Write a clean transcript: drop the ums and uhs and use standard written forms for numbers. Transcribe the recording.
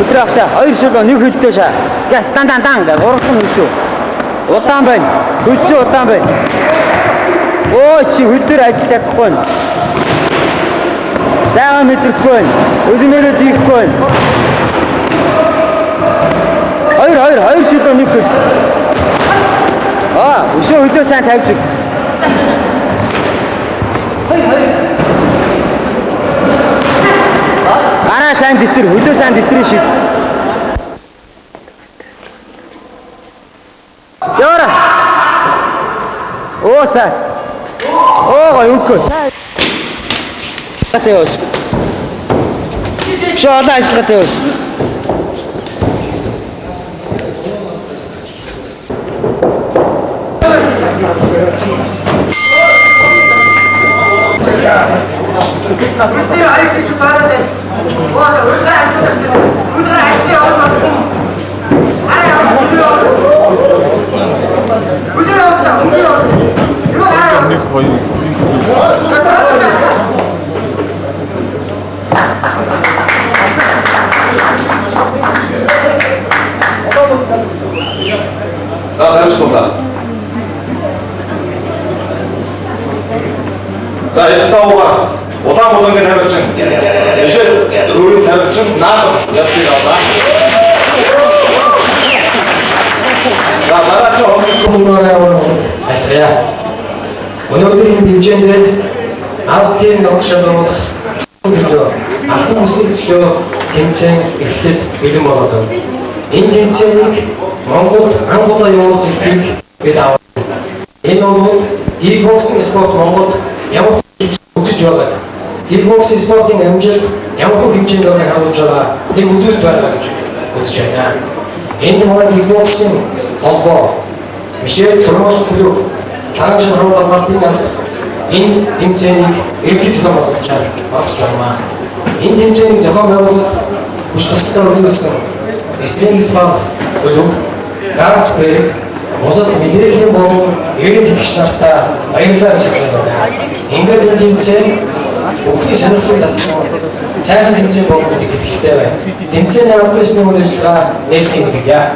Өдөр агшаа 2 шилбэ нэг хөлтэй шаа. Газ дан гэ 3 хөлшөө. Удаан байна. Хөлчөө удаан байна. Өө чи хөлдөр ажиллаж чадахгүй байна. Зайгаа мэдрэхгүй байна. Өдмөрөө жихгүй байна. 2 шилбэ нэг хөл. Өшөө хөлөө сайн тавьж иг. Гараа сайн дисэр, хөлөө сайн дисрэн шиг. Яра. Сай. Гой өгөө. Тэос. Шоолаа ажиллагаа тэос. 자, 일단오가 오다모던 게 해봤지. 이제 우리 해봤지. 나도 옆에 나와. 자, 나가죠. 오늘은 김치인데 아스틴 역시도 алтан бүсгүйчөө тэмцээн эхлэхэд бэлэн болоод энэ тэмцээнийг Монголд ангуудаа явуулах эрхийг бид авав. Энэ бол кикбоксинг спорт Монголд ямар хөгжиж байгаа. Кикбоксинг спортын амжилт ямар хэмжээнд байгааг харуулж байгаа нэг үзүүлэлт байна гэж үзэж байна. Энэ манай кикбоксинг холбоо Мишель Тормош клуб цааш харуулсан балтын энэ тэмцээнийг эрхийг зохион байгуулж байна. Энэ тэмцээний зохион байгуулалт бүс тусцаа үзүүлсэн Стенисвав клуб Гарсберг бусад мэдээллийн болон эрийн гэгч нартай баярлалаа гэж байна. Ингээд энэ тэмцээн бүхний сонирхлыг татсан сайхан тэмцээн болох гэдэгт итгэлтэй байна. Тэмцээний авах гэсэн үйл ажиллагаа нээсэн гэдэг яа.